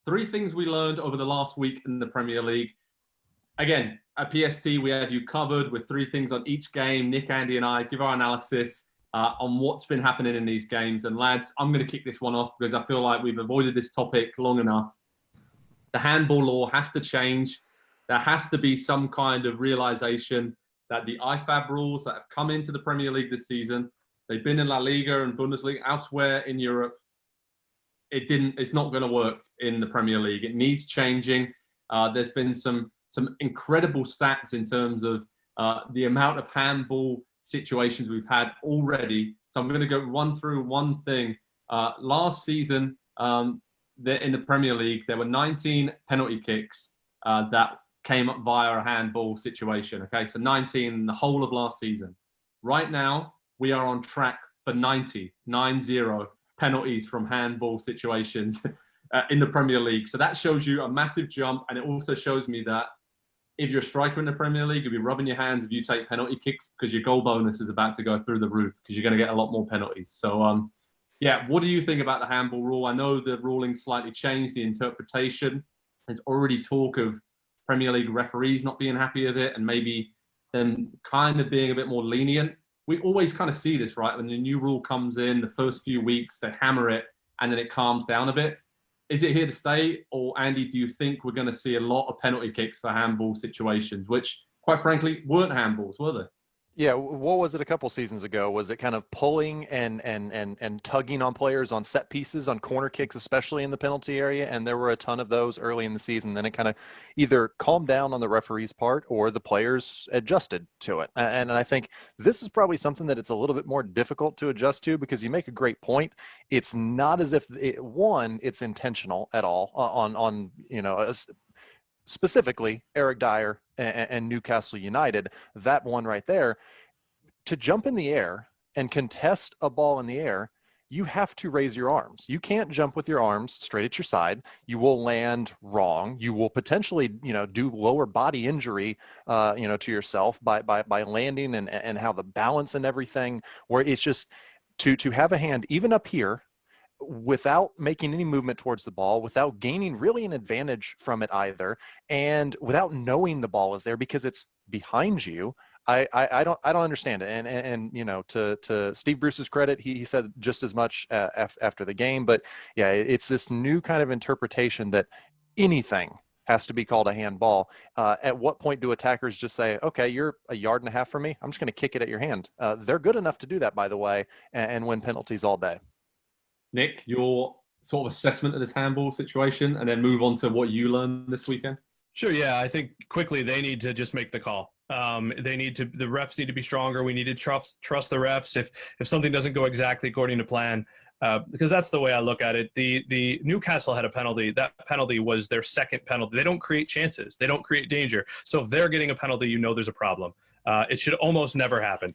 3 things we learned over the last week in the Premier League. Again, at PST, we had you covered with 3 things on each game. Nick, Andy, and I give our analysis on what's been happening in these games. And lads, I'm going to kick this one off because I feel like we've avoided this topic long enough. The handball law has to change. There has to be some kind of realization that the IFAB rules that have come into the Premier League this season, they've been in La Liga and Bundesliga, elsewhere in Europe. It's not going to work in the Premier League. It needs changing. There's been some incredible stats in terms of the amount of handball situations we've had already. So I'm going to run through one thing. Last season, in the Premier League, there were 19 penalty kicks that came up via a handball situation. Okay, so 19 in the whole of last season. Right now, we are on track for 90 penalties from handball situations in the Premier League. So that shows you a massive jump, and it also shows me that if you're a striker in the Premier League, you'll be rubbing your hands if you take penalty kicks because your goal bonus is about to go through the roof because you're going to get a lot more penalties. So, yeah, what do you think about the handball rule? I know the ruling slightly changed, the interpretation. There's already talk of Premier League referees not being happy with it and maybe them kind of being a bit more lenient. We always kind of see this, right? When the new rule comes in, the first few weeks, they hammer it and then it calms down a bit. Is it here to stay? Or, Andy, do you think we're going to see a lot of penalty kicks for handball situations, which, quite frankly, weren't handballs, were they? Yeah, what was it a couple seasons ago? Was it kind of pulling and tugging on players on set pieces, on corner kicks, especially in the penalty area? And there were a ton of those early in the season. Then it kind of either calmed down on the referee's part or the players adjusted to it. And I think this is probably something that it's a little bit more difficult to adjust to because you make a great point. It's not as if, it's intentional at all on specifically Eric Dyer and Newcastle United, that one right there. To jump in the air and contest a ball in the air, you have to raise your arms. You can't jump with your arms straight at your side. You will land wrong. You will potentially, do lower body injury, to yourself by landing and how the balance and everything, where it's just to have a hand even up here without making any movement towards the ball, without gaining really an advantage from it either, and without knowing the ball is there because it's behind you. I don't understand it. And to Steve Bruce's credit, he said just as much after the game. But yeah, it's this new kind of interpretation that anything has to be called a handball. At what point do attackers just say, okay, you're a yard and a half from me, I'm just going to kick it at your hand? They're good enough to do that, by the way, and win penalties all day. Nick, your sort of assessment of this handball situation, and then move on to what you learned this weekend? Sure, yeah. I think quickly they need to just make the call. The refs need to be stronger. We need to trust the refs if something doesn't go exactly according to plan, because that's the way I look at it. The Newcastle had a penalty. That penalty was their second penalty. They don't create chances. They don't create danger. So if they're getting a penalty, there's a problem. It should almost never happen.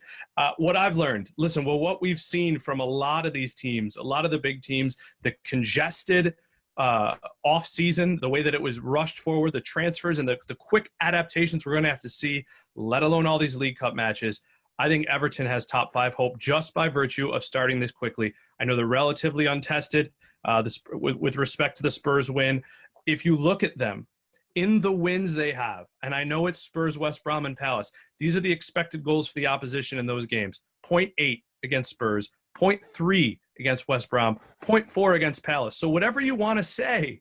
What I've learned, what we've seen from a lot of these teams, a lot of the big teams, the congested off-season, the way that it was rushed forward, the transfers and the quick adaptations we're going to have to see, let alone all these League Cup matches. I think Everton has top 5 hope just by virtue of starting this quickly. I know they're relatively untested with respect to the Spurs win. If you look at them, in the wins they have, and I know it's Spurs, West Brom, and Palace, these are the expected goals for the opposition in those games. 0.8 against Spurs, 0.3 against West Brom, 0.4 against Palace. So whatever you want to say,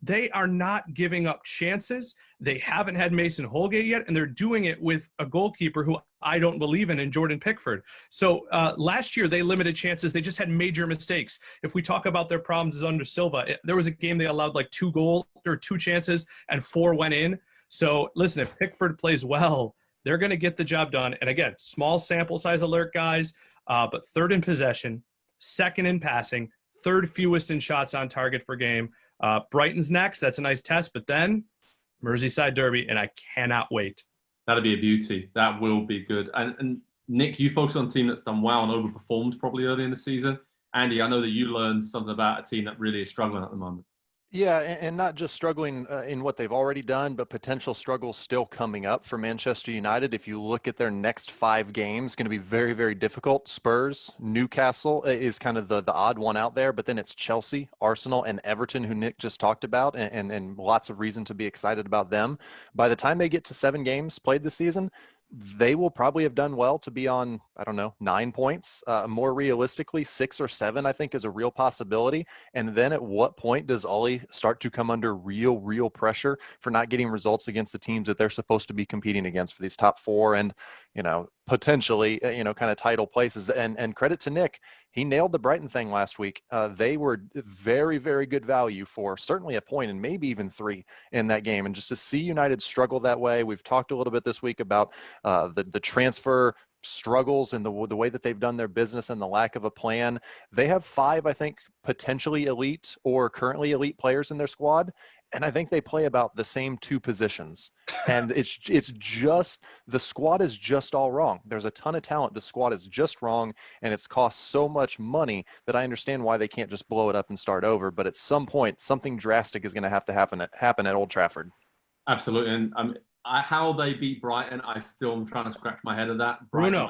they are not giving up chances. They haven't had Mason Holgate yet, and they're doing it with a goalkeeper who I don't believe in Jordan Pickford. So last year they limited chances. They just had major mistakes. If we talk about their problems is under Silva, there was a game they allowed like 2 chances and 4 went in. So listen, if Pickford plays well, they're going to get the job done. And again, small sample size alert, guys, but 3rd in possession, 2nd in passing, 3rd fewest in shots on target per game. Brighton's next. That's a nice test. But then Merseyside Derby, and I cannot wait. That'll be a beauty. That will be good. And Nick, you focus on a team that's done well and overperformed probably early in the season. Andy, I know that you learned something about a team that really is struggling at the moment. Yeah, and not just struggling in what they've already done, but potential struggles still coming up for Manchester United. If you look at their next 5 games, going to be very, very difficult. Spurs, Newcastle is kind of the odd one out there, but then it's Chelsea, Arsenal, and Everton, who Nick just talked about, and lots of reason to be excited about them. By the time they get to 7 games played this season, they will probably have done well to be on, I don't know, 9 points. More realistically, 6 or 7, I think, is a real possibility. And then at what point does Ollie start to come under real pressure for not getting results against the teams that they're supposed to be competing against for these top 4 and, potentially, kind of title places? And credit to Nick, he nailed the Brighton thing last week. They were very, very good value for certainly a point and maybe even 3 in that game. And just to see United struggle that way, we've talked a little bit this week about the transfer struggles and the way that they've done their business and the lack of a plan. They have 5, I think, potentially elite or currently elite players in their squad. And I think they play about the same 2 positions. And it's just, the squad is just all wrong. There's a ton of talent. The squad is just wrong. And it's cost so much money that I understand why they can't just blow it up and start over. But at some point, something drastic is going to have to happen at Old Trafford. Absolutely. And how they beat Brighton, I still am trying to scratch my head at that. Bruno.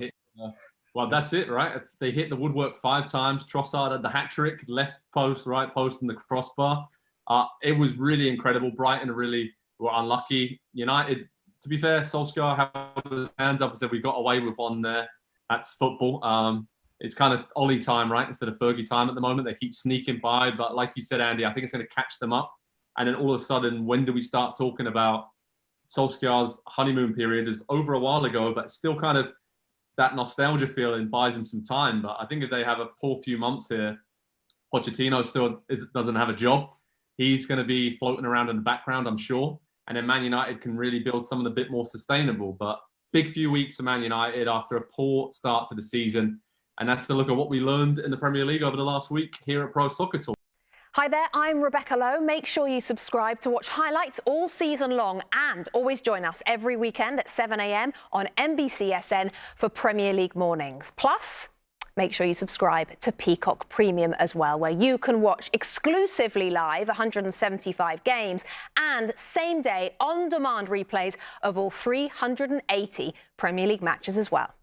Well, that's it, right? They hit the woodwork 5 times. Trossard had the hat trick, left post, right post, and the crossbar. It was really incredible. Brighton really were unlucky. United, to be fair, Solskjaer held his hands up and said, we got away with one there. That's football. It's kind of Ollie time, right? Instead of Fergie time at the moment. They keep sneaking by. But like you said, Andy, I think it's going to catch them up. And then all of a sudden, when do we start talking about Solskjaer's honeymoon period? Is over a while ago, but still kind of that nostalgia feeling buys him some time. But I think if they have a poor few months here, Pochettino still doesn't have a job. He's going to be floating around in the background, I'm sure. And then Man United can really build something a bit more sustainable. But big few weeks for Man United after a poor start to the season. And that's a look at what we learned in the Premier League over the last week here at Pro Soccer Talk. Hi there, I'm Rebecca Lowe. Make sure you subscribe to watch highlights all season long and always join us every weekend at 7 a.m. on NBCSN for Premier League mornings. Plus, make sure you subscribe to Peacock Premium as well, where you can watch exclusively live 175 games and same-day on-demand replays of all 380 Premier League matches as well.